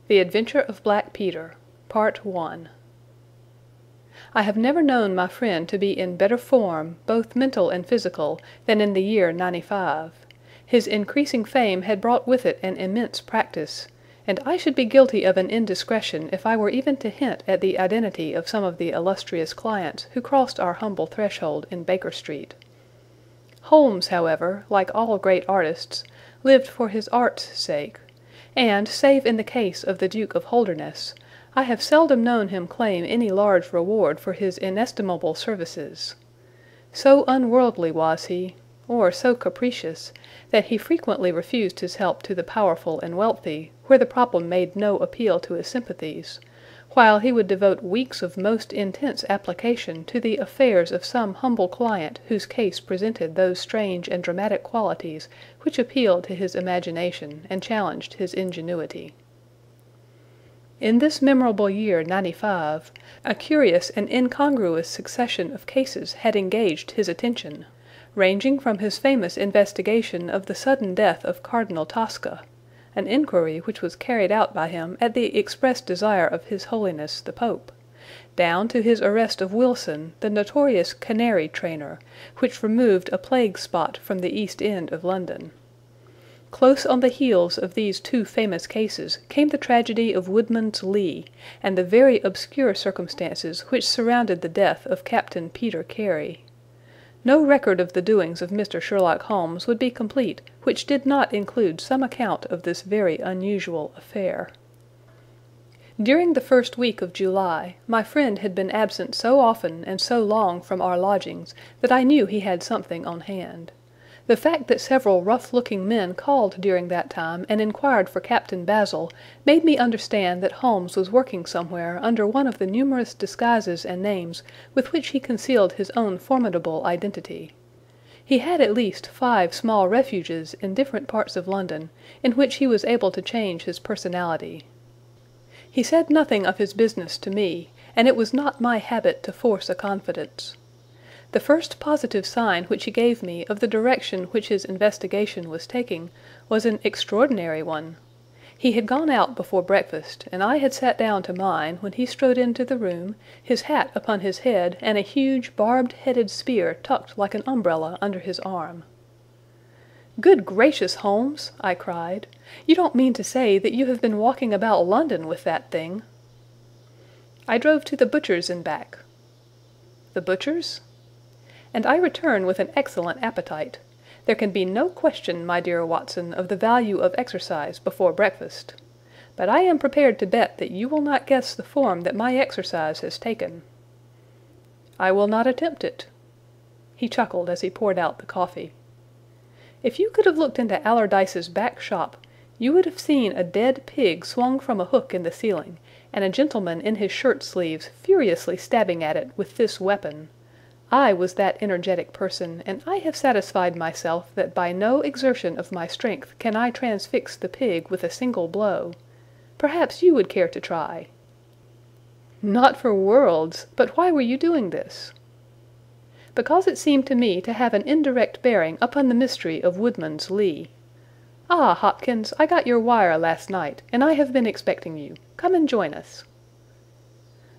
The Adventure of Black Peter, Part I. I have never known my friend to be in better form, both mental and physical, than in the year '95. His increasing fame had brought with it an immense practice, and I should be guilty of an indiscretion if I were even to hint at the identity of some of the illustrious clients who crossed our humble threshold in Baker Street. Holmes, however, like all great artists, lived for his art's sake, and, save in the case of the Duke of Holderness, I have seldom known him claim any large reward for his inestimable services. So unworldly was he, or so capricious, that he frequently refused his help to the powerful and wealthy, where the problem made no appeal to his sympathies, while he would devote weeks of most intense application to the affairs of some humble client whose case presented those strange and dramatic qualities which appealed to his imagination and challenged his ingenuity. In this memorable year '95, a curious and incongruous succession of cases had engaged his attention, ranging from his famous investigation of the sudden death of Cardinal Tasca, an inquiry which was carried out by him at the express desire of His Holiness the Pope, down to his arrest of Wilson, the notorious canary trainer, which removed a plague spot from the East End of London. Close on the heels of these two famous cases came the tragedy of Woodman's Lee, and the very obscure circumstances which surrounded the death of Captain Peter Carey. No record of the doings of Mr. Sherlock Holmes would be complete which did not include some account of this very unusual affair. During the first week of July, my friend had been absent so often and so long from our lodgings that I knew he had something on hand. The fact that several rough-looking men called during that time and inquired for Captain Basil made me understand that Holmes was working somewhere under one of the numerous disguises and names with which he concealed his own formidable identity. He had at least 5 small refuges in different parts of London, in which he was able to change his personality. He said nothing of his business to me, and it was not my habit to force a confidence. The first positive sign which he gave me of the direction which his investigation was taking was an extraordinary one. He had gone out before breakfast, and I had sat down to mine when he strode into the room, his hat upon his head and a huge barbed-headed spear tucked like an umbrella under his arm. "Good gracious, Holmes!" I cried. "You don't mean to say that you have been walking about London with that thing?" "I drove to the butcher's and back." "The butcher's?" "And I return with an excellent appetite. There can be no question, my dear Watson, of the value of exercise before breakfast. But I am prepared to bet that you will not guess the form that my exercise has taken." "I will not attempt it." He chuckled as he poured out the coffee. "If you could have looked into Allardyce's back shop, you would have seen a dead pig swung from a hook in the ceiling, and a gentleman in his shirt sleeves furiously stabbing at it with this weapon. I was that energetic person, and I have satisfied myself that by no exertion of my strength can I transfix the pig with a single blow. Perhaps you would care to try." "Not for worlds! But why were you doing this?" "Because it seemed to me to have an indirect bearing upon the mystery of Woodman's Lee. Ah, Hopkins, I got your wire last night, and I have been expecting you. Come and join us."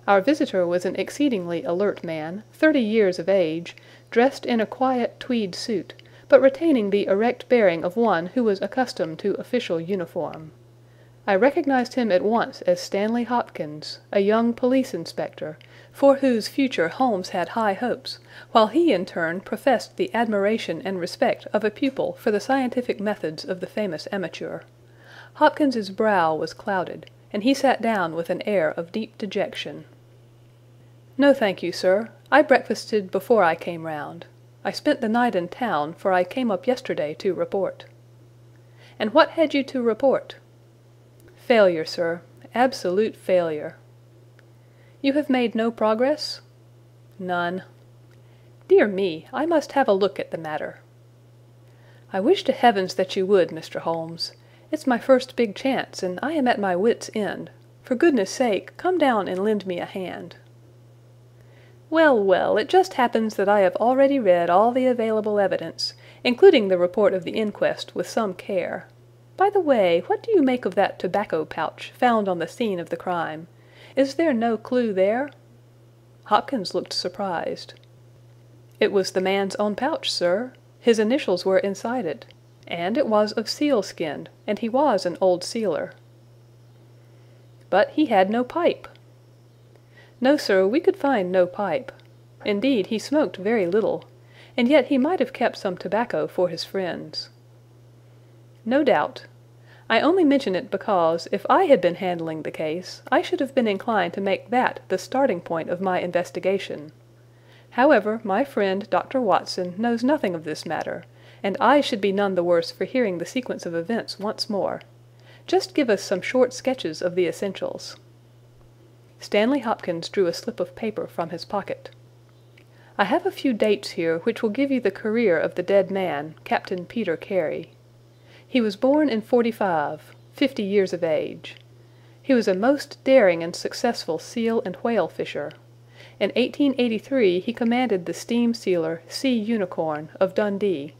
Our visitor was an exceedingly alert man, 30 years of age, dressed in a quiet tweed suit, but retaining the erect bearing of one who was accustomed to official uniform. I recognized him at once as Stanley Hopkins, a young police inspector, for whose future Holmes had high hopes, while he in turn professed the admiration and respect of a pupil for the scientific methods of the famous amateur. Hopkins's brow was clouded, and he sat down with an air of deep dejection. "No, thank you, sir. I breakfasted before I came round. I spent the night in town, for I came up yesterday to report." "And what had you to report?" "Failure, sir. Absolute failure." "You have made no progress?" "None." "Dear me, I must have a look at the matter." "I wish to heavens that you would, Mr. Holmes. It's my first big chance, and I am at my wits' end. For goodness sake, come down and lend me a hand." "Well, well, it just happens that I have already read all the available evidence, including the report of the inquest, with some care. By the way, what do you make of that tobacco pouch found on the scene of the crime? Is there no clue there?" Hopkins looked surprised. "It was the man's own pouch, sir. His initials were inside it. And it was of sealskin, and he was an old sealer." "But he had no pipe." "No, sir, we could find no pipe. Indeed, he smoked very little, and yet he might have kept some tobacco for his friends." "No doubt. I only mention it because, if I had been handling the case, I should have been inclined to make that the starting point of my investigation. However, my friend Dr. Watson knows nothing of this matter, and I should be none the worse for hearing the sequence of events once more. Just give us some short sketches of the essentials." Stanley Hopkins drew a slip of paper from his pocket. "I have a few dates here which will give you the career of the dead man, Captain Peter Carey. He was born in '45, 50 years of age. He was a most daring and successful seal and whale fisher. In 1883 he commanded the steam sealer Sea Unicorn, of Dundee.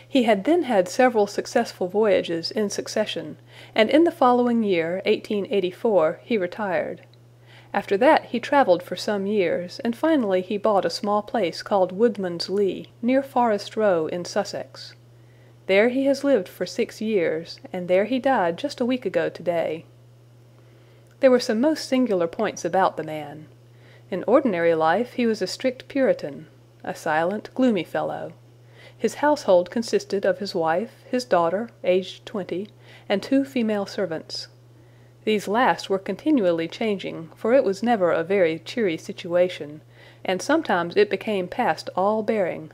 He had then had several successful voyages in succession, and in the following year, 1884, he retired. After that he travelled for some years, and finally he bought a small place called Woodman's Lee, near Forest Row in Sussex. There he has lived for 6 years, and there he died just a week ago today. There were some most singular points about the man. In ordinary life he was a strict Puritan, a silent, gloomy fellow. His household consisted of his wife, his daughter, aged 20, and 2 female servants. These last were continually changing, for it was never a very cheery situation, and sometimes it became past all bearing.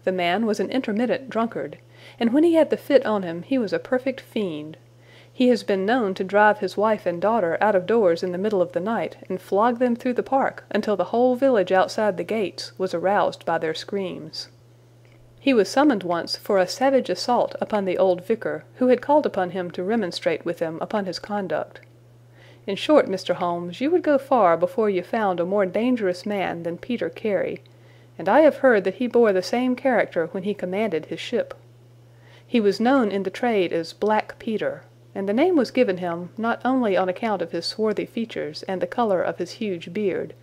The man was an intermittent drunkard, and when he had the fit on him he was a perfect fiend. He has been known to drive his wife and daughter out of doors in the middle of the night and flog them through the park until the whole village outside the gates was aroused by their screams. He was summoned once for a savage assault upon the old vicar, who had called upon him to remonstrate with him upon his conduct. In short, Mr. Holmes, you would go far before you found a more dangerous man than Peter Carey, and I have heard that he bore the same character when he commanded his ship. He was known in the trade as Black Peter, and the name was given him not only on account of his swarthy features and the colour of his huge beard,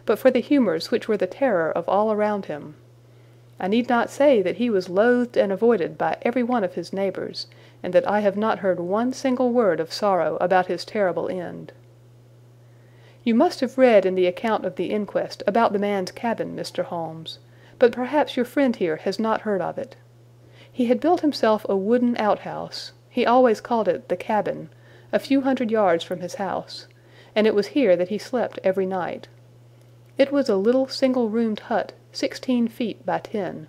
but for the humours which were the terror of all around him. I need not say that he was loathed and avoided by every one of his neighbours, and that I have not heard one single word of sorrow about his terrible end. You must have read in the account of the inquest about the man's cabin, Mr. Holmes, but perhaps your friend here has not heard of it. He had built himself a wooden outhouse, he always called it the cabin, a few hundred yards from his house, and it was here that he slept every night. It was a little single-roomed hut, 16 feet by 10.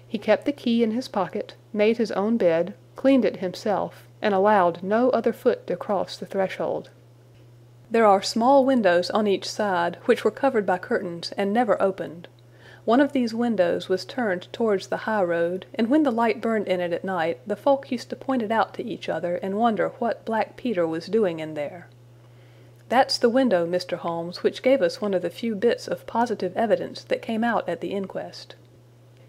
He kept the key in his pocket, made his own bed, cleaned it himself, and allowed no other foot to cross the threshold. There are small windows on each side, which were covered by curtains and never opened. One of these windows was turned towards the high road, and when the light burned in it at night, the folk used to point it out to each other and wonder what Black Peter was doing in there. That's the window, Mr. Holmes, which gave us one of the few bits of positive evidence that came out at the inquest.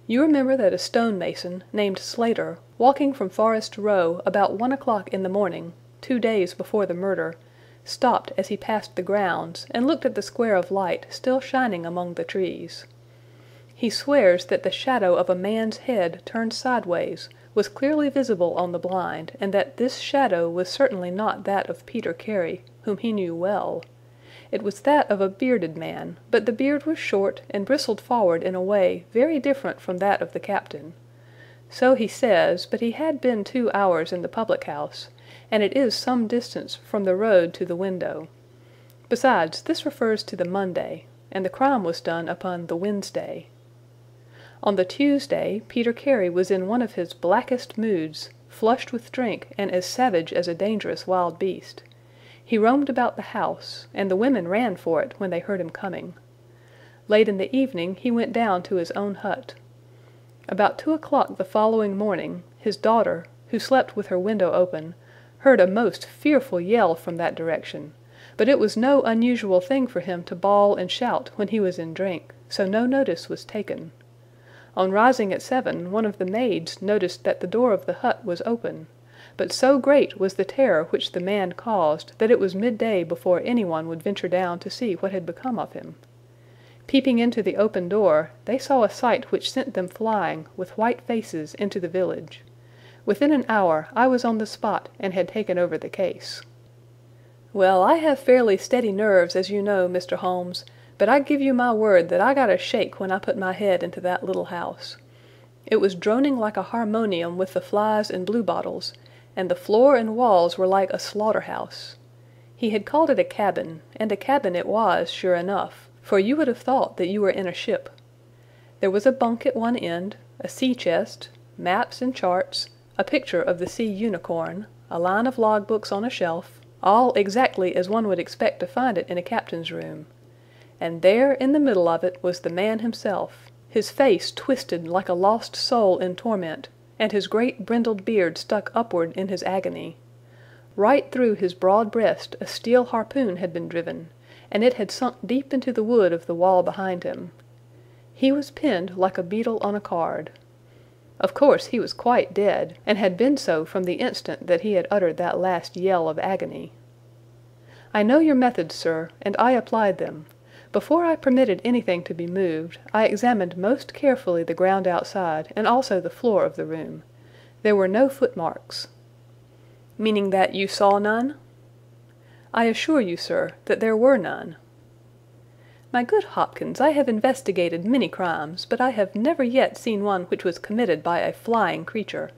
You remember that a stonemason, named Slater, walking from Forest Row about 1 o'clock in the morning, 2 days before the murder, stopped as he passed the grounds and looked at the square of light still shining among the trees. He swears that the shadow of a man's head turned sideways was clearly visible on the blind, and that this shadow was certainly not that of Peter Carey, whom he knew well. It was that of a bearded man, but the beard was short and bristled forward in a way very different from that of the captain. So he says, but he had been 2 hours in the public-house, and it is some distance from the road to the window. Besides, this refers to the Monday, and the crime was done upon the Wednesday. On the Tuesday, Peter Carey was in one of his blackest moods, flushed with drink and as savage as a dangerous wild beast. He roamed about the house, and the women ran for it when they heard him coming. Late in the evening he went down to his own hut. About 2 o'clock the following morning, his daughter, who slept with her window open, heard a most fearful yell from that direction, but it was no unusual thing for him to bawl and shout when he was in drink, so no notice was taken. On rising at 7, one of the maids noticed that the door of the hut was open, but so great was the terror which the man caused that it was midday before anyone would venture down to see what had become of him. Peeping into the open door, they saw a sight which sent them flying, with white faces, into the village. Within an hour I was on the spot and had taken over the case. Well, I have fairly steady nerves, as you know, Mr. Holmes, but I give you my word that I got a shake when I put my head into that little house. It was droning like a harmonium with the flies and bluebottles, and the floor and walls were like a slaughter-house. He had called it a cabin, and a cabin it was, sure enough, for you would have thought that you were in a ship. There was a bunk at one end, a sea-chest, maps and charts, a picture of the sea unicorn, a line of log-books on a shelf, all exactly as one would expect to find it in a captain's room. And there, in the middle of it, was the man himself, his face twisted like a lost soul in torment, and his great brindled beard stuck upward in his agony. Right through his broad breast a steel harpoon had been driven, and it had sunk deep into the wood of the wall behind him. He was pinned like a beetle on a card. Of course he was quite dead, and had been so from the instant that he had uttered that last yell of agony. I know your methods, sir, and I applied them. Before I permitted anything to be moved, I examined most carefully the ground outside and also the floor of the room. There were no footmarks. Meaning that you saw none? I assure you, sir, that there were none. My good Hopkins, I have investigated many crimes, but I have never yet seen one which was committed by a flying creature.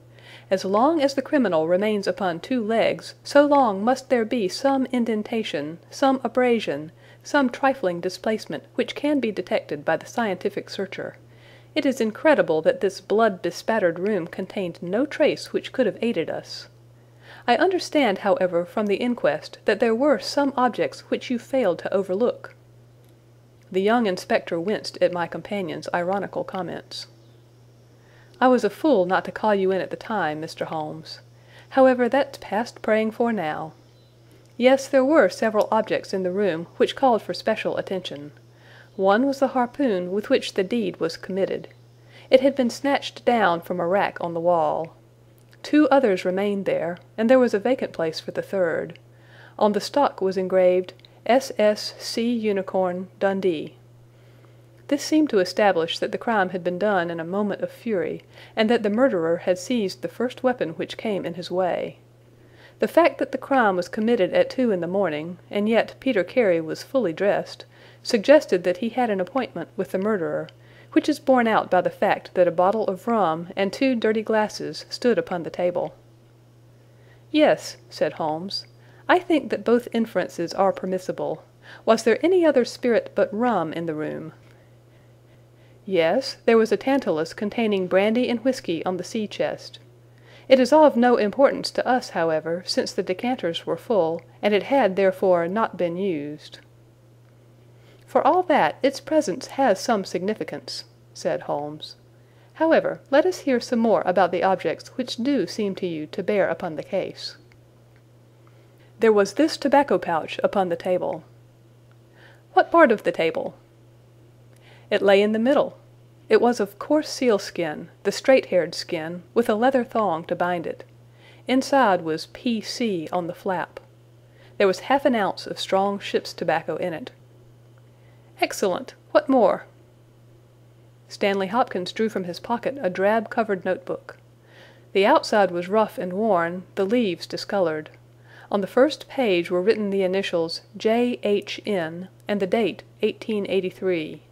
As long as the criminal remains upon two legs, so long must there be some indentation, some abrasion, some trifling displacement which can be detected by the scientific searcher. It is incredible that this blood-bespattered room contained no trace which could have aided us. I understand, however, from the inquest that there were some objects which you failed to overlook. The young inspector winced at my companion's ironical comments. I was a fool not to call you in at the time, Mr. Holmes. However, that's past praying for now. Yes, there were several objects in the room which called for special attention. One was the harpoon with which the deed was committed. It had been snatched down from a rack on the wall. Two others remained there, and there was a vacant place for the third. On the stock was engraved, SS Sea Unicorn, Dundee. This seemed to establish that the crime had been done in a moment of fury, and that the murderer had seized the first weapon which came in his way. The fact that the crime was committed at 2 in the morning, and yet Peter Carey was fully dressed, suggested that he had an appointment with the murderer, which is borne out by the fact that a bottle of rum and 2 dirty glasses stood upon the table. Yes, said Holmes, I think that both inferences are permissible. Was there any other spirit but rum in the room? Yes, there was a tantalus containing brandy and whiskey on the sea-chest. It is of no importance to us, however, since the decanters were full, and it had therefore not been used. For all that, its presence has some significance, said Holmes. However, let us hear some more about the objects which do seem to you to bear upon the case. There was this tobacco pouch upon the table. What part of the table? It lay in the middle. It was of coarse sealskin, the straight-haired skin, with a leather thong to bind it. Inside was P.C. on the flap. There was half an ounce of strong ship's tobacco in it. Excellent! What more? Stanley Hopkins drew from his pocket a drab-covered notebook. The outside was rough and worn, the leaves discolored. On the first page were written the initials J.H.N. and the date 1883.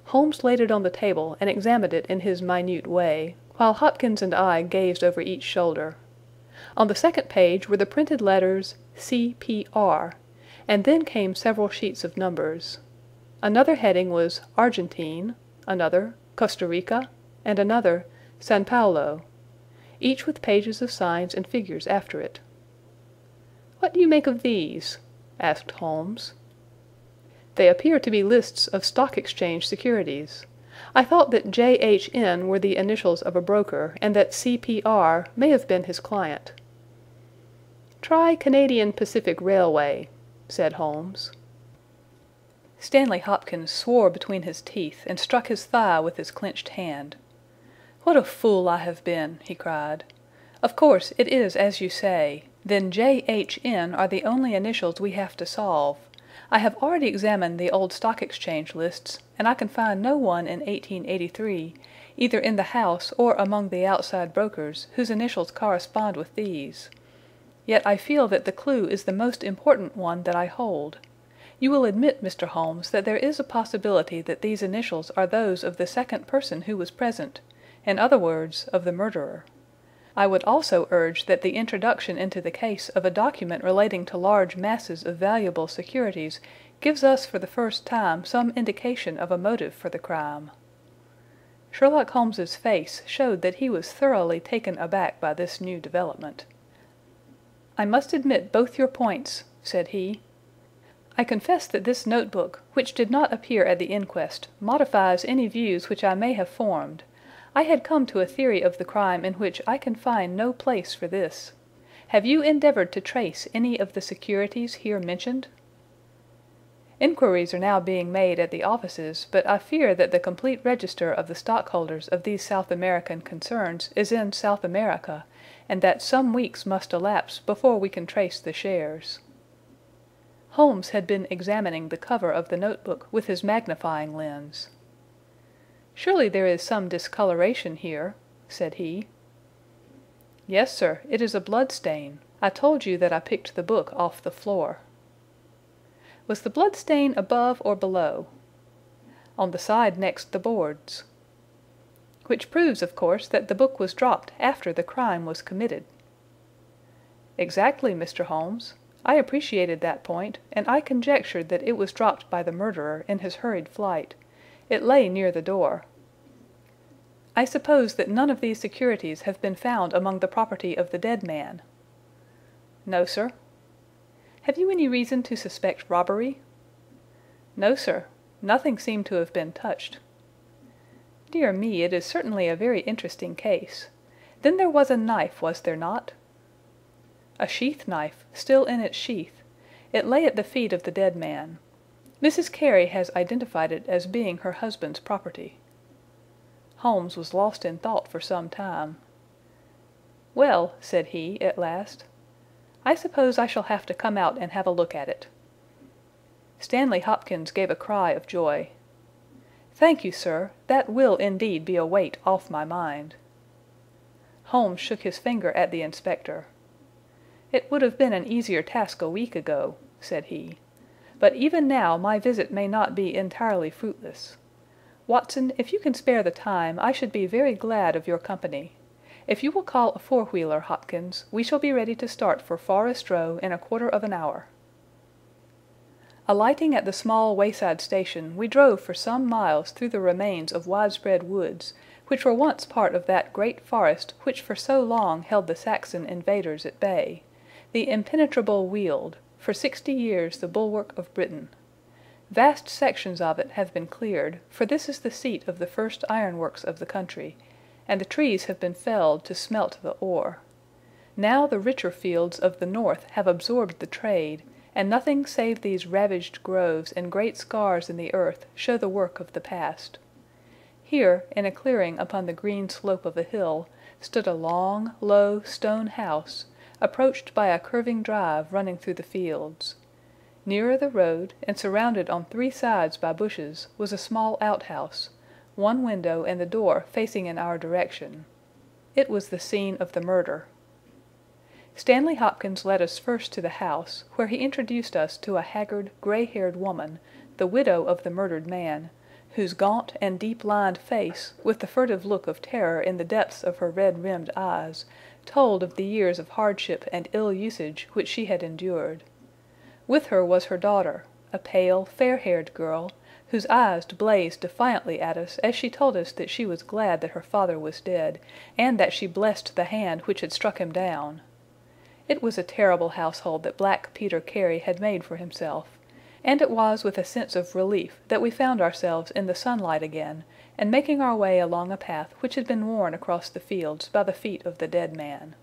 Holmes laid it on the table and examined it in his minute way, while Hopkins and I gazed over each shoulder. On the second page were the printed letters C.P.R., and then came several sheets of numbers. Another heading was Argentine, another Costa Rica, and another San Paulo, each with pages of signs and figures after it. "What do you make of these?" asked Holmes. "They appear to be lists of stock exchange securities. I thought that J.H.N. were the initials of a broker, and that C.P.R. may have been his client." "Try Canadian Pacific Railway," said Holmes. Stanley Hopkins swore between his teeth and struck his thigh with his clenched hand. "What a fool I have been!" he cried. Of course, it is as you say. Then J.H.N. are the only initials we have to solve. I have already examined the old Stock Exchange lists, and I can find no one in 1883, either in the house or among the outside brokers, whose initials correspond with these. Yet I feel that the clue is the most important one that I hold. You will admit, Mr. Holmes, that there is a possibility that these initials are those of the second person who was present, in other words, of the murderer. I would also urge that the introduction into the case of a document relating to large masses of valuable securities gives us for the first time some indication of a motive for the crime." Sherlock Holmes's face showed that he was thoroughly taken aback by this new development. "I must admit both your points," said he. "I confess that this notebook, which did not appear at the inquest, modifies any views which I may have formed. I had come to a theory of the crime in which I can find no place for this. Have you endeavored to trace any of the securities here mentioned?" "Inquiries are now being made at the offices, but I fear that the complete register of the stockholders of these South American concerns is in South America, and that some weeks must elapse before we can trace the shares." Holmes had been examining the cover of the notebook with his magnifying lens. "Surely there is some discoloration here," said he. "Yes, sir, it is a blood stain. I told you that I picked the book off the floor." "Was the blood stain above or below?" "On the side next the boards." "Which proves, of course, that the book was dropped after the crime was committed." "Exactly, Mr. Holmes. I appreciated that point, and I conjectured that it was dropped by the murderer in his hurried flight. It lay near the door." "I suppose that none of these securities have been found among the property of the dead man?" "No, sir." "Have you any reason to suspect robbery?" "No, sir. Nothing seemed to have been touched." "Dear me, it is certainly a very interesting case. Then there was a knife, was there not?" "A sheath knife, still in its sheath. It lay at the feet of the dead man. Mrs. Carey has identified it as being her husband's property." Holmes was lost in thought for some time. "Well," said he, at last, "I suppose I shall have to come out and have a look at it." Stanley Hopkins gave a cry of joy. "Thank you, sir. That will indeed be a weight off my mind." Holmes shook his finger at the inspector. "It would have been an easier task a week ago," said he. "But even now my visit may not be entirely fruitless. Watson, if you can spare the time, I should be very glad of your company. If you will call a four-wheeler, Hopkins, we shall be ready to start for Forest Row in a quarter of an hour." Alighting at the small wayside station, we drove for some miles through the remains of widespread woods, which were once part of that great forest which for so long held the Saxon invaders at bay, the impenetrable Weald, for 60 years the bulwark of Britain. Vast sections of it have been cleared, for this is the seat of the first ironworks of the country, and the trees have been felled to smelt the ore. Now the richer fields of the north have absorbed the trade, and nothing save these ravaged groves and great scars in the earth show the work of the past. Here, in a clearing upon the green slope of a hill, stood a long, low stone house, approached by a curving drive running through the fields. Nearer the road, and surrounded on 3 sides by bushes, was a small outhouse, one window and the door facing in our direction. It was the scene of the murder. Stanley Hopkins led us first to the house, where he introduced us to a haggard, gray-haired woman, the widow of the murdered man, whose gaunt and deep-lined face, with the furtive look of terror in the depths of her red-rimmed eyes, told of the years of hardship and ill usage which she had endured. With her was her daughter, a pale, fair-haired girl, whose eyes blazed defiantly at us as she told us that she was glad that her father was dead, and that she blessed the hand which had struck him down. It was a terrible household that Black Peter Carey had made for himself, and it was with a sense of relief that we found ourselves in the sunlight again, and making our way along a path which had been worn across the fields by the feet of the dead man.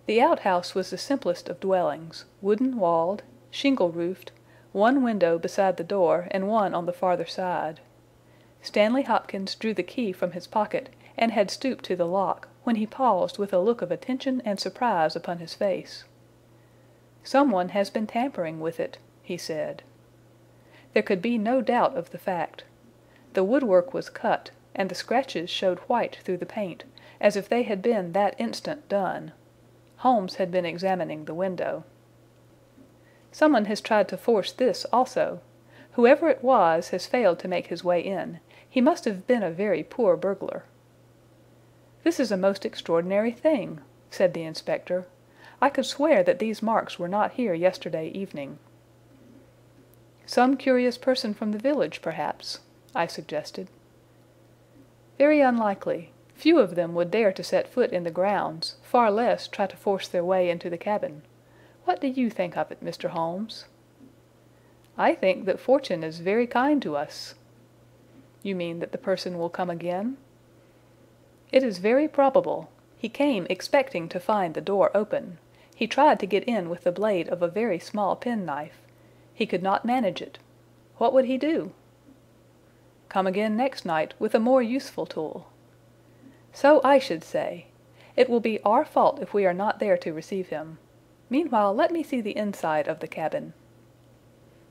The outhouse was the simplest of dwellings, wooden-walled, shingle-roofed, one window beside the door and one on the farther side. Stanley Hopkins drew the key from his pocket and had stooped to the lock, when he paused with a look of attention and surprise upon his face. "Someone has been tampering with it," he said. There could be no doubt of the fact. The woodwork was cut, and the scratches showed white through the paint, as if they had been that instant done. Holmes had been examining the window. "Someone has tried to force this also. Whoever it was has failed to make his way in. He must have been a very poor burglar." "This is a most extraordinary thing," said the inspector. "I could swear that these marks were not here yesterday evening." "Some curious person from the village, perhaps," I suggested. "Very unlikely. Few of them would dare to set foot in the grounds, far less try to force their way into the cabin. What do you think of it, Mr. Holmes?" "I think that fortune is very kind to us." "You mean that the person will come again?" "It is very probable. He came expecting to find the door open. He tried to get in with the blade of a very small penknife. He could not manage it. What would he do?" "Come again next night with a more useful tool." "So I should say. It will be our fault if we are not there to receive him. Meanwhile, let me see the inside of the cabin."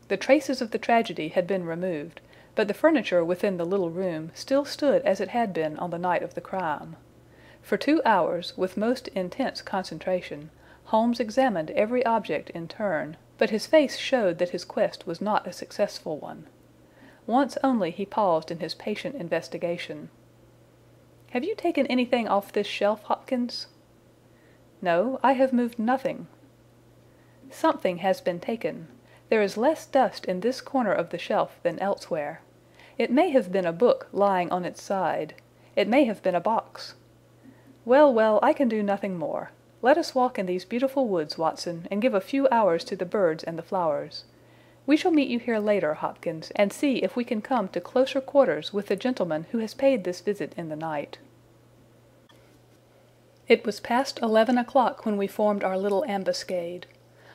The traces of the tragedy had been removed, but the furniture within the little room still stood as it had been on the night of the crime. For 2 hours, with most intense concentration, Holmes examined every object in turn, but his face showed that his quest was not a successful one. Once only he paused in his patient investigation. "Have you taken anything off this shelf, Hopkins?" "No, I have moved nothing." "Something has been taken. There is less dust in this corner of the shelf than elsewhere. It may have been a book lying on its side. It may have been a box. Well, well, I can do nothing more. Let us walk in these beautiful woods, Watson, and give a few hours to the birds and the flowers. We shall meet you here later, Hopkins, and see if we can come to closer quarters with the gentleman who has paid this visit in the night." It was past 11 o'clock when we formed our little ambuscade.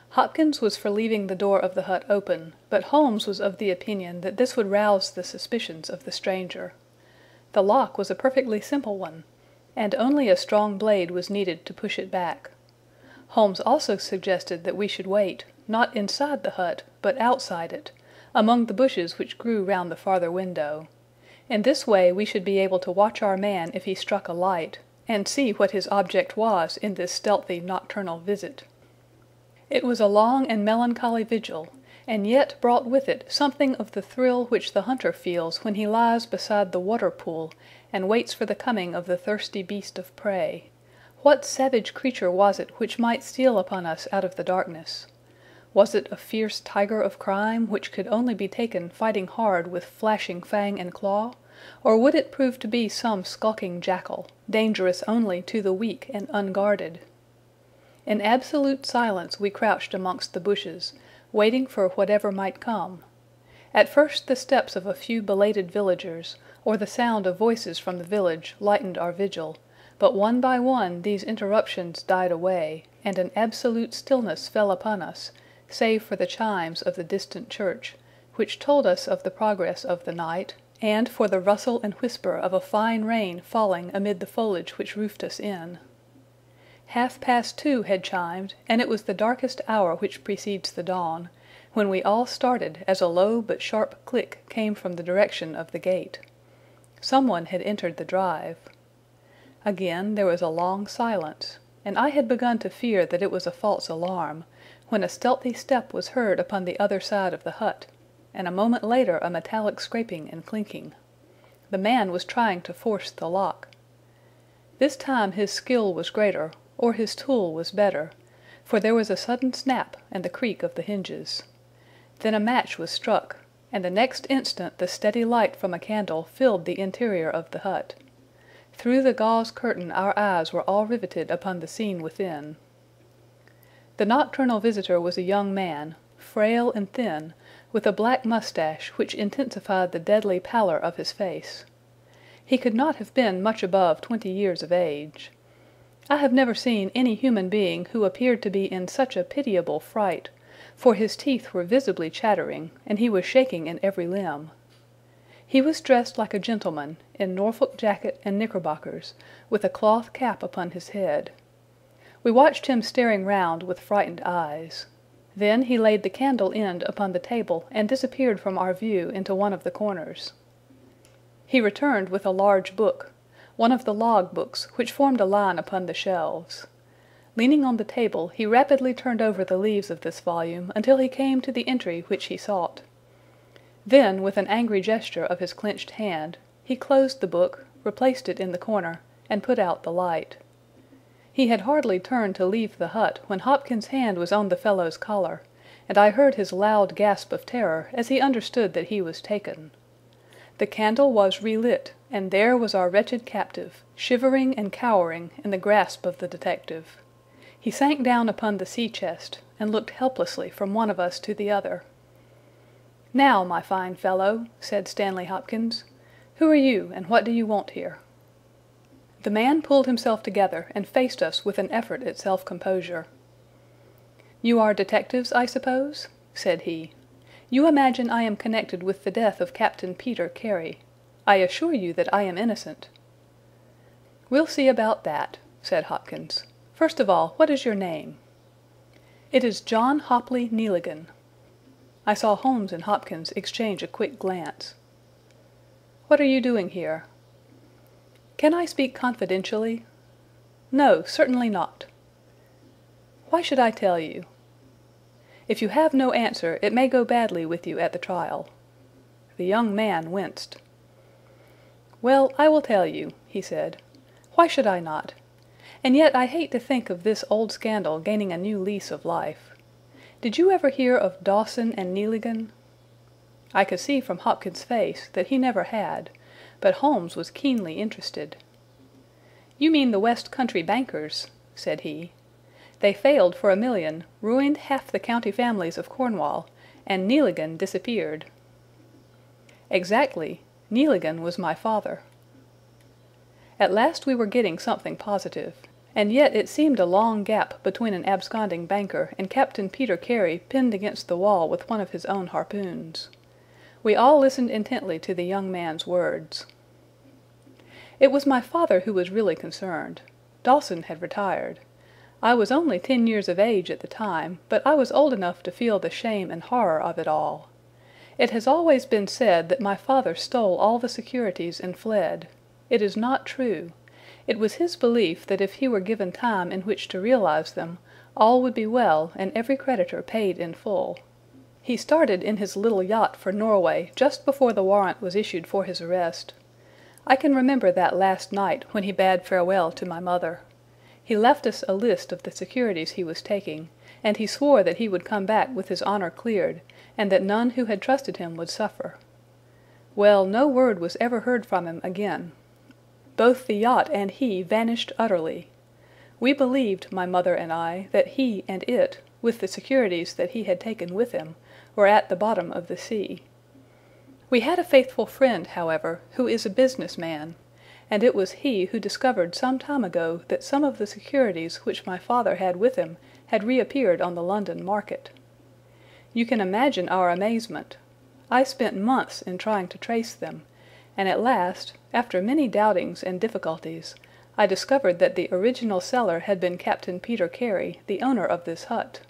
Hopkins was for leaving the door of the hut open, but Holmes was of the opinion that this would rouse the suspicions of the stranger. The lock was a perfectly simple one, and only a strong blade was needed to push it back. Holmes also suggested that we should wait, not inside the hut, but outside it, among the bushes which grew round the farther window. In this way we should be able to watch our man if he struck a light, and see what his object was in this stealthy nocturnal visit. It was a long and melancholy vigil, and yet brought with it something of the thrill which the hunter feels when he lies beside the water-pool and waits for the coming of the thirsty beast of prey. What savage creature was it which might steal upon us out of the darkness? Was it a fierce tiger of crime which could only be taken fighting hard with flashing fang and claw, or would it prove to be some skulking jackal, dangerous only to the weak and unguarded? In absolute silence we crouched amongst the bushes, waiting for whatever might come. At first the steps of a few belated villagers, or the sound of voices from the village, lightened our vigil, but one by one these interruptions died away, and an absolute stillness fell upon us, save for the chimes of the distant church, which told us of the progress of the night, and for the rustle and whisper of a fine rain falling amid the foliage which roofed us in. 2:30 had chimed, and it was the darkest hour which precedes the dawn, when we all started as a low but sharp click came from the direction of the gate. Someone had entered the drive. Again there was a long silence, and I had begun to fear that it was a false alarm, when a stealthy step was heard upon the other side of the hut, and a moment later a metallic scraping and clinking. The man was trying to force the lock. This time his skill was greater, or his tool was better, for there was a sudden snap and the creak of the hinges. Then a match was struck, and the next instant the steady light from a candle filled the interior of the hut. Through the gauze curtain our eyes were all riveted upon the scene within. The nocturnal visitor was a young man, frail and thin, with a black moustache which intensified the deadly pallor of his face. He could not have been much above 20 years of age. I have never seen any human being who appeared to be in such a pitiable fright, for his teeth were visibly chattering, and he was shaking in every limb. He was dressed like a gentleman, in Norfolk jacket and knickerbockers, with a cloth cap upon his head. We watched him staring round with frightened eyes. Then he laid the candle end upon the table and disappeared from our view into one of the corners. He returned with a large book, one of the log books which formed a line upon the shelves. Leaning on the table, he rapidly turned over the leaves of this volume until he came to the entry which he sought. Then, with an angry gesture of his clenched hand, he closed the book, replaced it in the corner, and put out the light. He had hardly turned to leave the hut when Hopkins's hand was on the fellow's collar, and I heard his loud gasp of terror as he understood that he was taken. The candle was relit, and there was our wretched captive, shivering and cowering in the grasp of the detective. He sank down upon the sea-chest, and looked helplessly from one of us to the other. "Now, my fine fellow," said Stanley Hopkins, "who are you, and what do you want here?" The man pulled himself together and faced us with an effort at self-composure. "You are detectives, I suppose?" said he. "You imagine I am connected with the death of Captain Peter Carey. I assure you that I am innocent." "We'll see about that," said Hopkins. "First of all, what is your name?" "It is John Hopley Nealigan." I saw Holmes and Hopkins exchange a quick glance. "What are you doing here?" "Can I speak confidentially?" "No, certainly not." "Why should I tell you?" "If you have no answer, it may go badly with you at the trial." The young man winced. "Well, I will tell you," he said. "Why should I not? And yet I hate to think of this old scandal gaining a new lease of life. Did you ever hear of Dawson and Nealigan?" I could see from Hopkins' face that he never had, but Holmes was keenly interested. "You mean the West Country bankers," said he. "They failed for $1 million, ruined half the county families of Cornwall, and Nealigan disappeared." "Exactly. Nealigan was my father." At last we were getting something positive, and yet it seemed a long gap between an absconding banker and Captain Peter Carey pinned against the wall with one of his own harpoons. We all listened intently to the young man's words. "It was my father who was really concerned. Dawson had retired. I was only 10 years of age at the time, but I was old enough to feel the shame and horror of it all. It has always been said that my father stole all the securities and fled. It is not true. It was his belief that if he were given time in which to realize them, all would be well and every creditor paid in full. He started in his little yacht for Norway just before the warrant was issued for his arrest. I can remember that last night when he bade farewell to my mother. He left us a list of the securities he was taking, and he swore that he would come back with his honor cleared, and that none who had trusted him would suffer. Well, no word was ever heard from him again. Both the yacht and he vanished utterly. We believed, my mother and I, that he and it, with the securities that he had taken with him, were at the bottom of the sea. We had a faithful friend, however, who is a business man, and it was he who discovered some time ago that some of the securities which my father had with him had reappeared on the London market. You can imagine our amazement. I spent months in trying to trace them, and at last, after many doubtings and difficulties, I discovered that the original seller had been Captain Peter Carey, the owner of this hut.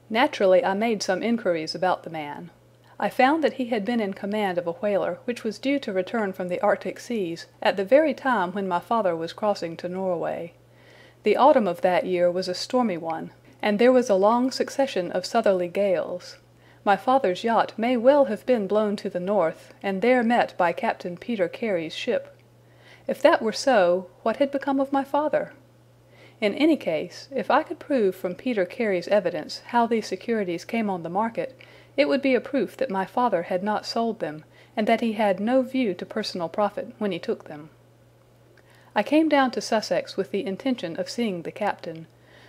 Naturally, I made some inquiries about the man. I found that he had been in command of a whaler which was due to return from the Arctic seas at the very time when my father was crossing to Norway. The autumn of that year was a stormy one, and there was a long succession of southerly gales. My father's yacht may well have been blown to the north, and there met by Captain Peter Carey's ship. If that were so, what had become of my father? In any case, if I could prove from Peter Carey's evidence how these securities came on the market, it would be a proof that my father had not sold them, and that he had no view to personal profit when he took them. I came down to Sussex with the intention of seeing the captain,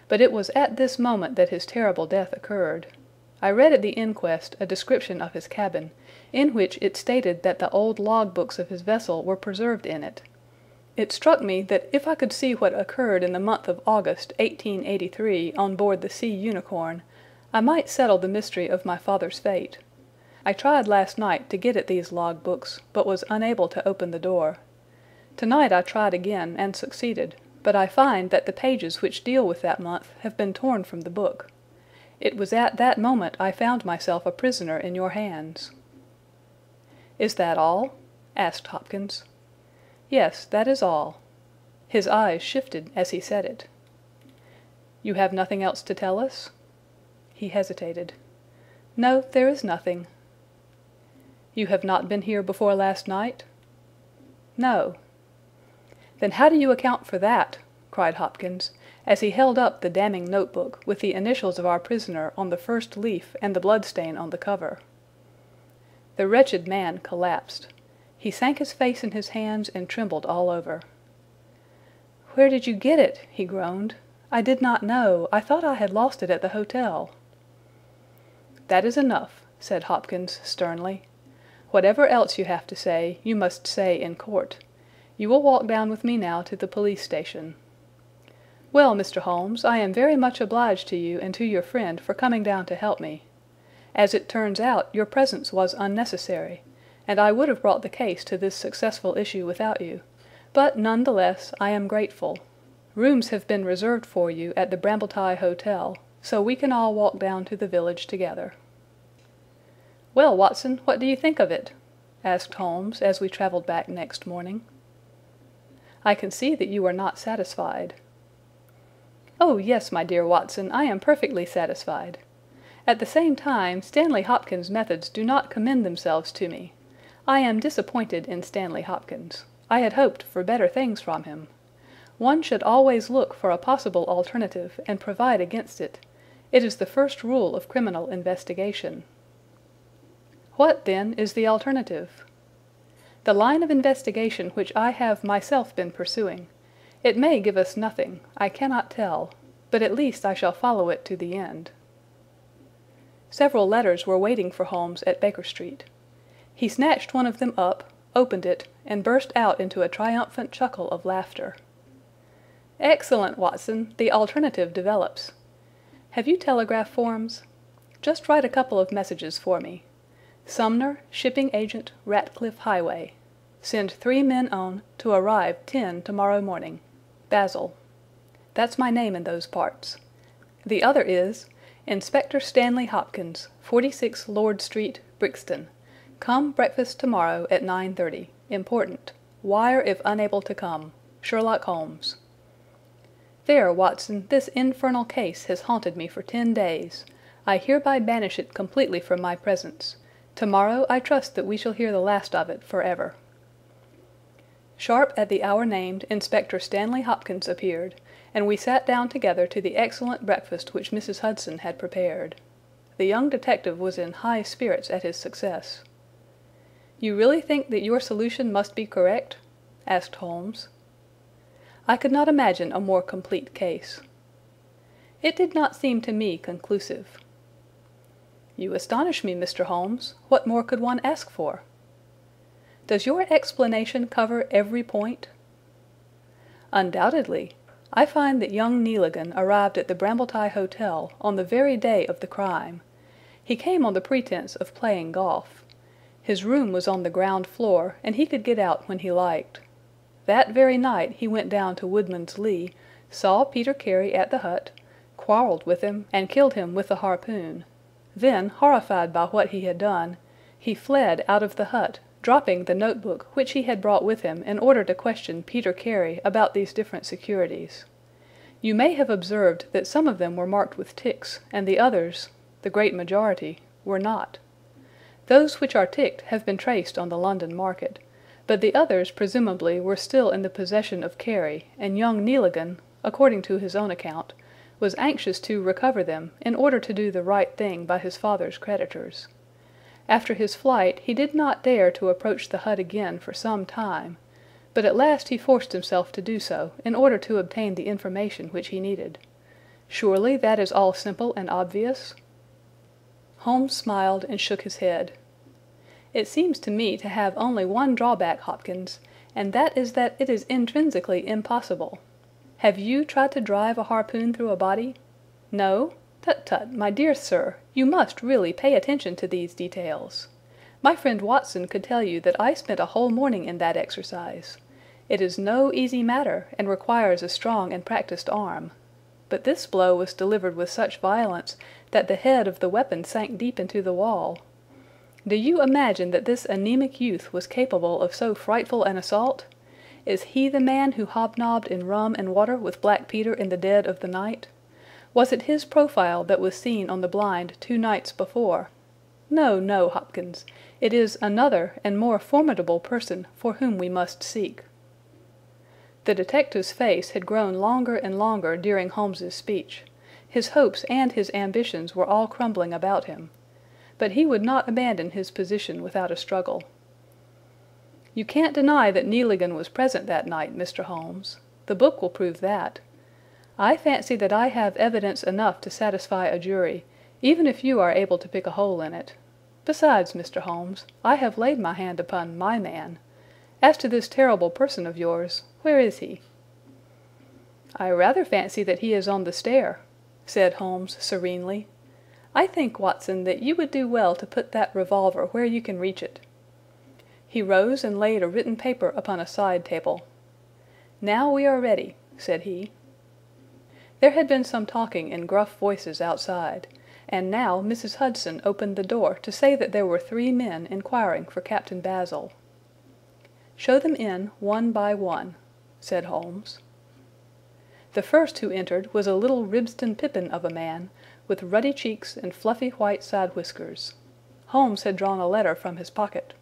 but it was at this moment that his terrible death occurred. I read at the inquest a description of his cabin, in which it stated that the old log books of his vessel were preserved in it. It struck me that if I could see what occurred in the month of August, 1883, on board the Sea Unicorn, I might settle the mystery of my father's fate. I tried last night to get at these log books, but was unable to open the door. Tonight I tried again, and succeeded, but I find that the pages which deal with that month have been torn from the book. It was at that moment I found myself a prisoner in your hands." "Is that all?" asked Hopkins. "Yes, that is all." His eyes shifted as he said it. "You have nothing else to tell us?" He hesitated. "No, there is nothing." "You have not been here before last night?" "No." "Then how do you account for that?" cried Hopkins, as he held up the damning notebook with the initials of our prisoner on the first leaf and the bloodstain on the cover. The wretched man collapsed. He sank his face in his hands and trembled all over. "Where did you get it?" he groaned. "I did not know. I thought I had lost it at the hotel." "That is enough," said Hopkins sternly. "Whatever else you have to say, you must say in court. You will walk down with me now to the police station." "Well, Mr. Holmes, I am very much obliged to you and to your friend for coming down to help me. As it turns out, your presence was unnecessary, and I would have brought the case to this successful issue without you, but none the less I am grateful. Rooms have been reserved for you at the Brambletye Hotel, so we can all walk down to the village together." "Well, Watson, what do you think of it?" asked Holmes as we travelled back next morning. "I can see that you are not satisfied." "Oh, yes, my dear Watson, I am perfectly satisfied. At the same time, Stanley Hopkins' methods do not commend themselves to me. I am disappointed in Stanley Hopkins. I had hoped for better things from him. One should always look for a possible alternative and provide against it. It is the first rule of criminal investigation." "What, then, is the alternative?" "The line of investigation which I have myself been pursuing. It may give us nothing, I cannot tell, but at least I shall follow it to the end." Several letters were waiting for Holmes at Baker Street. He snatched one of them up, opened it, and burst out into a triumphant chuckle of laughter. "Excellent, Watson! The alternative develops. Have you telegraph forms? Just write a couple of messages for me. Sumner, shipping agent, Ratcliffe Highway. Send 3 men on, to arrive 10 tomorrow morning. Basil. That's my name in those parts. The other is, Inspector Stanley Hopkins, 46 Lord Street, Brixton. Come breakfast tomorrow at 9:30. Important. Wire if unable to come. Sherlock Holmes." "There, Watson, this infernal case has haunted me for 10 days. I hereby banish it completely from my presence. Tomorrow I trust that we shall hear the last of it forever." Sharp at the hour named, Inspector Stanley Hopkins appeared, and we sat down together to the excellent breakfast which Mrs. Hudson had prepared. The young detective was in high spirits at his success. "You really think that your solution must be correct?" asked Holmes. "I could not imagine a more complete case." "It did not seem to me conclusive." "You astonish me, Mr. Holmes. What more could one ask for?" "Does your explanation cover every point?" "Undoubtedly. I find that young Nealigan arrived at the Brambletye Hotel on the very day of the crime. He came on the pretense of playing golf. His room was on the ground floor, and he could get out when he liked. That very night he went down to Woodman's Lee, saw Peter Carey at the hut, quarrelled with him, and killed him with the harpoon. Then, horrified by what he had done, he fled out of the hut, dropping the notebook which he had brought with him in order to question Peter Carey about these different securities. You may have observed that some of them were marked with ticks, and the others, the great majority, were not. Those which are ticked have been traced on the London market, but the others presumably were still in the possession of Carey, and young Nealigan, according to his own account, was anxious to recover them in order to do the right thing by his father's creditors. After his flight he did not dare to approach the hut again for some time, but at last he forced himself to do so in order to obtain the information which he needed. Surely that is all simple and obvious?" Holmes smiled and shook his head. "It seems to me to have only one drawback, Hopkins, and that is that it is intrinsically impossible. Have you tried to drive a harpoon through a body? No? Tut, tut, my dear sir, you must really pay attention to these details. My friend Watson could tell you that I spent a whole morning in that exercise. It is no easy matter, and requires a strong and practised arm. But this blow was delivered with such violence that the head of the weapon sank deep into the wall. Do you imagine that this anemic youth was capable of so frightful an assault? Is he the man who hobnobbed in rum and water with Black Peter in the dead of the night? Was it his profile that was seen on the blind 2 nights before? No, no, Hopkins, it is another and more formidable person for whom we must seek." The detective's face had grown longer and longer during Holmes's speech. His hopes and his ambitions were all crumbling about him. But he would not abandon his position without a struggle. "You can't deny that Nealigan was present that night, Mr. Holmes. The book will prove that. I fancy that I have evidence enough to satisfy a jury, even if you are able to pick a hole in it. Besides, Mr. Holmes, I have laid my hand upon my man. As to this terrible person of yours, where is he?" "I rather fancy that he is on the stair," said Holmes serenely. "I think, Watson, that you would do well to put that revolver where you can reach it." He rose and laid a written paper upon a side table. "Now we are ready," said he. There had been some talking in gruff voices outside, and now Mrs. Hudson opened the door to say that there were 3 men inquiring for Captain Basil. "Show them in, one by one," said Holmes. The first who entered was a little Ribston Pippin of a man, with ruddy cheeks and fluffy white side whiskers. Holmes had drawn a letter from his pocket.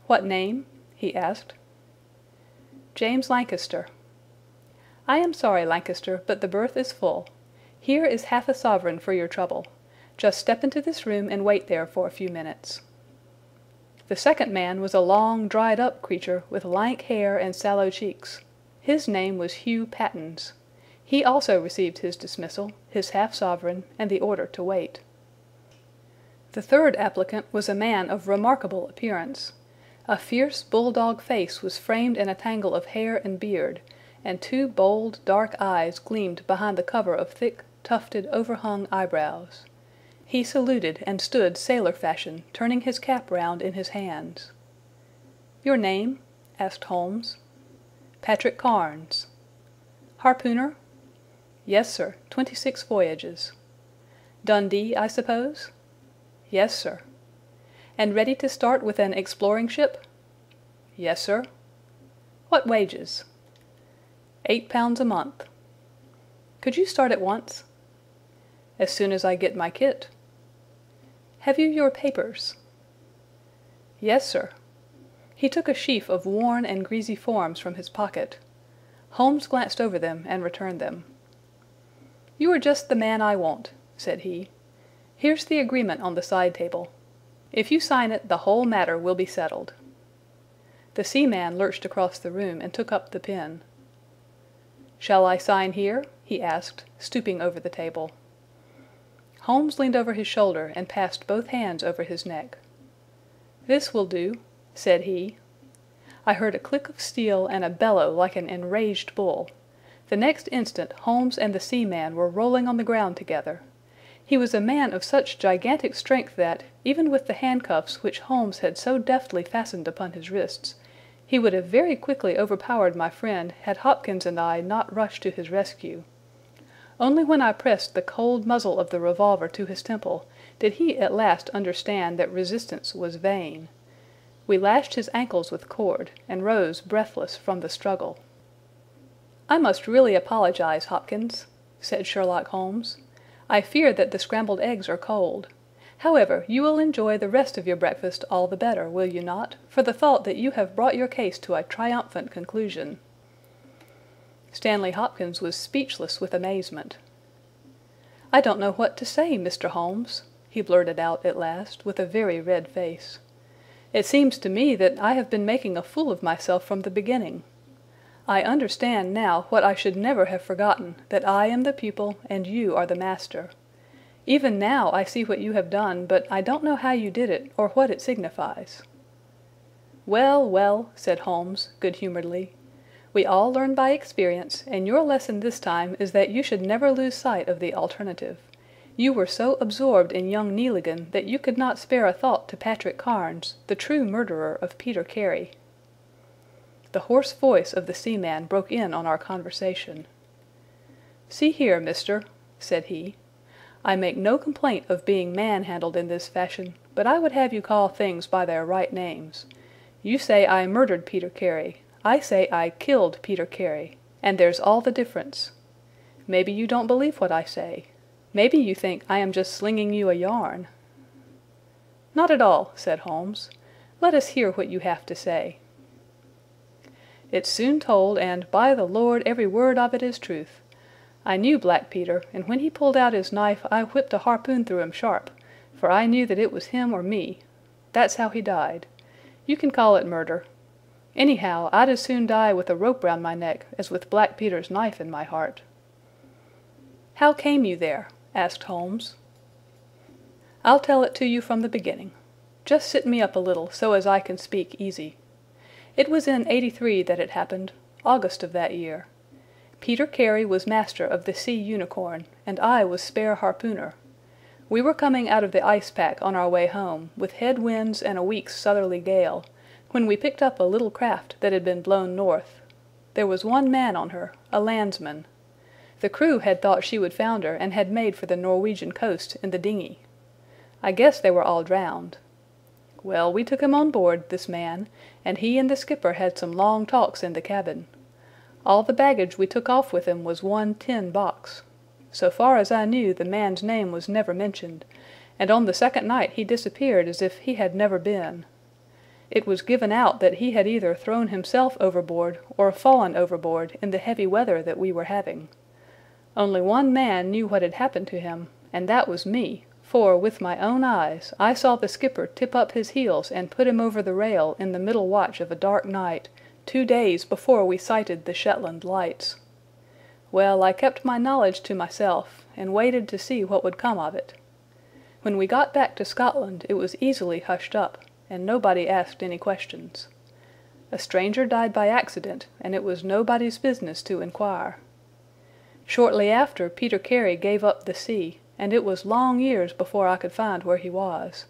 "What name?" he asked. "James Lancaster." "I am sorry, Lancaster, but the berth is full. Here is half a sovereign for your trouble. Just step into this room and wait there for a few minutes." The second man was a long, dried-up creature with lank hair and sallow cheeks. His name was Hugh Pattens. He also received his dismissal, his half-sovereign, and the order to wait. The third applicant was a man of remarkable appearance. A fierce bulldog face was framed in a tangle of hair and beard, and 2 bold, dark eyes gleamed behind the cover of thick, tufted, overhung eyebrows. He saluted and stood sailor fashion, turning his cap round in his hands. "Your name?" asked Holmes. "Patrick Carnes." "Harpooner?" "Yes, sir, 26 voyages." "Dundee, I suppose?" "Yes, sir." "And ready to start with an exploring ship?" "Yes, sir." "What wages?" £8 a month. "Could you start at once?" "As soon as I get my kit." "Have you your papers?" "Yes, sir." He took a sheaf of worn and greasy forms from his pocket. Holmes glanced over them and returned them. "You are just the man I want," said he. "Here's the agreement on the side table. If you sign it, the whole matter will be settled." The seaman lurched across the room and took up the pen. "Shall I sign here?" he asked, stooping over the table. Holmes leaned over his shoulder and passed both hands over his neck. "This will do," said he. I heard a click of steel and a bellow like an enraged bull. The next instant Holmes and the seaman were rolling on the ground together. He was a man of such gigantic strength that, even with the handcuffs which Holmes had so deftly fastened upon his wrists, he would have very quickly overpowered my friend had Hopkins and I not rushed to his rescue. Only when I pressed the cold muzzle of the revolver to his temple did he at last understand that resistance was vain. We lashed his ankles with cord, and rose breathless from the struggle. "I must really apologize, Hopkins," said Sherlock Holmes. "I fear that the scrambled eggs are cold. However, you will enjoy the rest of your breakfast all the better, will you not, for the thought that you have brought your case to a triumphant conclusion?" Stanley Hopkins was speechless with amazement. "I don't know what to say, Mr. Holmes," he blurted out at last, with a very red face. "It seems to me that I have been making a fool of myself from the beginning. I understand now what I should never have forgotten, that I am the pupil and you are the master. Even now I see what you have done, but I don't know how you did it, or what it signifies." "Well, well," said Holmes, good-humouredly, "we all learn by experience, and your lesson this time is that you should never lose sight of the alternative. You were so absorbed in young Nealigan that you could not spare a thought to Patrick Carnes, the true murderer of Peter Carey." The hoarse voice of the seaman broke in on our conversation. "See here, mister," said he, "I make no complaint of being manhandled in this fashion, but I would have you call things by their right names. You say I murdered Peter Carey. I say I killed Peter Carey, and there's all the difference. Maybe you don't believe what I say. Maybe you think I am just slinging you a yarn." "Not at all," said Holmes. "Let us hear what you have to say." "It's soon told, and, by the Lord, every word of it is truth. I knew Black Peter, and when he pulled out his knife I whipped a harpoon through him sharp, for I knew that it was him or me. That's how he died. You can call it murder. Anyhow, I'd as soon die with a rope round my neck as with Black Peter's knife in my heart." "How came you there?" asked Holmes. "I'll tell it to you from the beginning. Just sit me up a little so as I can speak easy. It was in '83 that it happened, August of that year. Peter Carey was master of the Sea Unicorn, and I was spare harpooner. We were coming out of the ice pack on our way home, with head winds and a week's southerly gale, when we picked up a little craft that had been blown north. There was one man on her, a landsman. The crew had thought she would founder and had made for the Norwegian coast in the dinghy. I guess they were all drowned. Well, we took him on board, this man, and he and the skipper had some long talks in the cabin. All the baggage we took off with him was one tin box. So far as I knew, the man's name was never mentioned, and on the second night he disappeared as if he had never been. It was given out that he had either thrown himself overboard or fallen overboard in the heavy weather that we were having. Only one man knew what had happened to him, and that was me, for with my own eyes I saw the skipper tip up his heels and put him over the rail in the middle watch of a dark night, 2 days before we sighted the Shetland lights. Well, I kept my knowledge to myself, and waited to see what would come of it. When we got back to Scotland it was easily hushed up, and nobody asked any questions. A stranger died by accident, and it was nobody's business to inquire. Shortly after, Peter Carey gave up the sea, and it was long years before I could find where he was.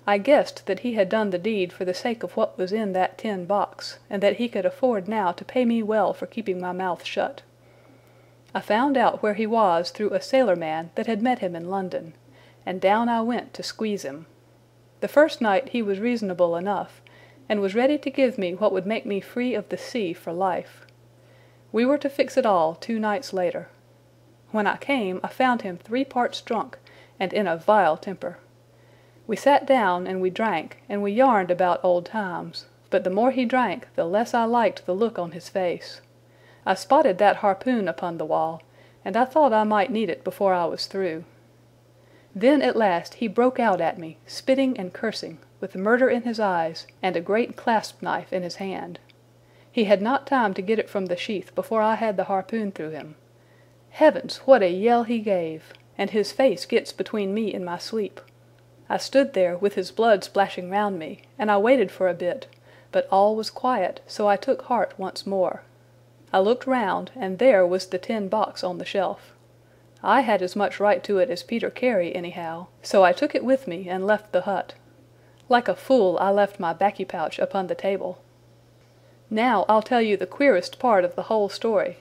I guessed that he had done the deed for the sake of what was in that tin box, and that he could afford now to pay me well for keeping my mouth shut. I found out where he was through a sailor-man that had met him in London, and down I went to squeeze him. The first night he was reasonable enough, and was ready to give me what would make me free of the sea for life. We were to fix it all 2 nights later. When I came, I found him 3 parts drunk, and in a vile temper. We sat down and we drank, and we yarned about old times, but the more he drank, the less I liked the look on his face. I spotted that harpoon upon the wall, and I thought I might need it before I was through. Then at last he broke out at me, spitting and cursing, with murder in his eyes, and a great clasp knife in his hand. He had not time to get it from the sheath before I had the harpoon through him. Heavens, what a yell he gave, and his face gets between me and my sleep. I stood there with his blood splashing round me, and I waited for a bit, but all was quiet, so I took heart once more. I looked round, and there was the tin box on the shelf. I had as much right to it as Peter Carey, anyhow, so I took it with me and left the hut. Like a fool, I left my baccy pouch upon the table. Now I'll tell you the queerest part of the whole story.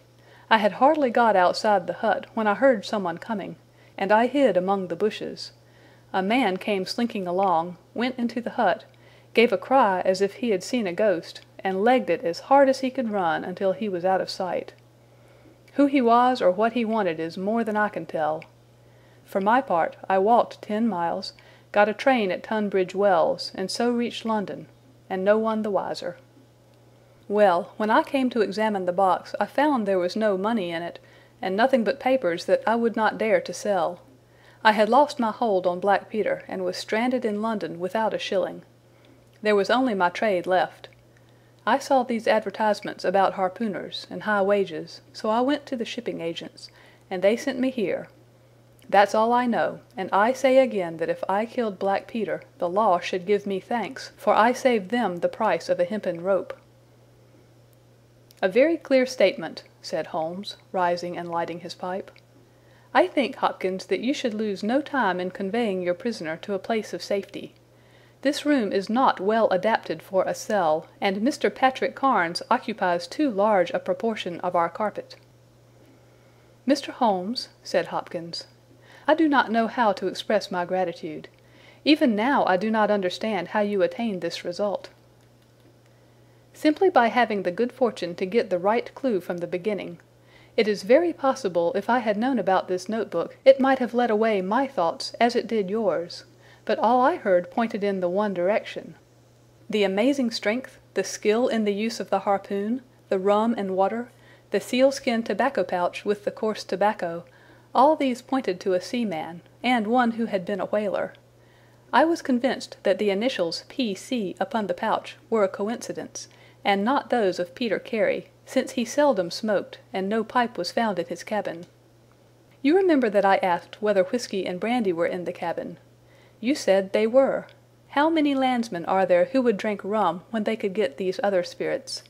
I had hardly got outside the hut when I heard someone coming, and I hid among the bushes. A man came slinking along, went into the hut, gave a cry as if he had seen a ghost, and legged it as hard as he could run until he was out of sight. Who he was or what he wanted is more than I can tell. For my part, I walked 10 miles, got a train at Tunbridge Wells, and so reached London, and no one the wiser. Well, when I came to examine the box, I found there was no money in it, and nothing but papers that I would not dare to sell. I had lost my hold on Black Peter, and was stranded in London without a shilling. There was only my trade left. I saw these advertisements about harpooners and high wages, so I went to the shipping agents, and they sent me here. That's all I know, and I say again that if I killed Black Peter, the law should give me thanks, for I saved them the price of a hempen rope." "A very clear statement," said Holmes, rising and lighting his pipe. I think, Hopkins, that you should lose no time in conveying your prisoner to a place of safety. This room is not well adapted for a cell, and Mr. Patrick Carnes occupies too large a proportion of our carpet." "Mr. Holmes," said Hopkins, "I do not know how to express my gratitude. Even now I do not understand how you attained this result." "Simply by having the good fortune to get the right clue from the beginning. It is very possible if I had known about this notebook it might have led away my thoughts as it did yours, but all I heard pointed in the one direction. The amazing strength, the skill in the use of the harpoon, the rum and water, the sealskin tobacco pouch with the coarse tobacco, all these pointed to a seaman, and one who had been a whaler. I was convinced that the initials P.C. upon the pouch were a coincidence, and not those of Peter Carey, since he seldom smoked, and no pipe was found in his cabin. You remember that I asked whether whiskey and brandy were in the cabin. You said they were. How many landsmen are there who would drink rum when they could get these other spirits?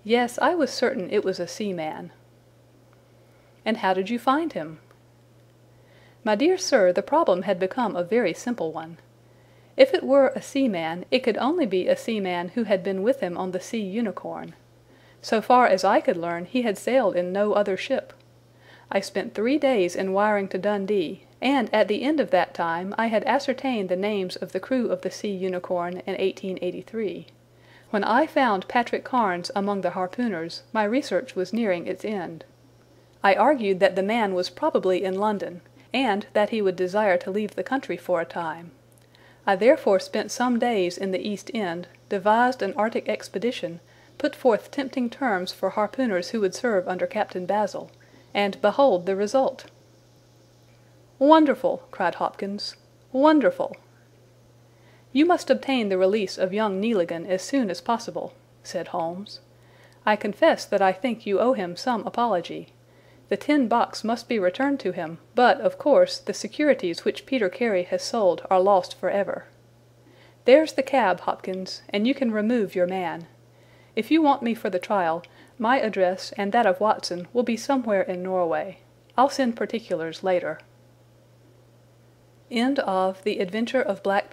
Yes, I was certain it was a seaman." "And how did you find him?" "My dear sir, the problem had become a very simple one. If it were a seaman, it could only be a seaman who had been with him on the Sea Unicorn. So far as I could learn, he had sailed in no other ship. I spent 3 days in wiring to Dundee, and at the end of that time I had ascertained the names of the crew of the Sea Unicorn in 1883. When I found Patrick Carnes among the harpooners, my research was nearing its end. I argued that the man was probably in London, and that he would desire to leave the country for a time. I therefore spent some days in the East End, devised an Arctic expedition, put forth tempting terms for harpooners who would serve under Captain Basil, and behold the result." "Wonderful!" cried Hopkins. "Wonderful!" "You must obtain the release of young Nealigan as soon as possible," said Holmes. "I confess that I think you owe him some apology. The tin box must be returned to him, but, of course, the securities which Peter Carey has sold are lost forever. There's the cab, Hopkins, and you can remove your man. If you want me for the trial, my address and that of Watson will be somewhere in Norway. I'll send particulars later." End of The Adventure of Black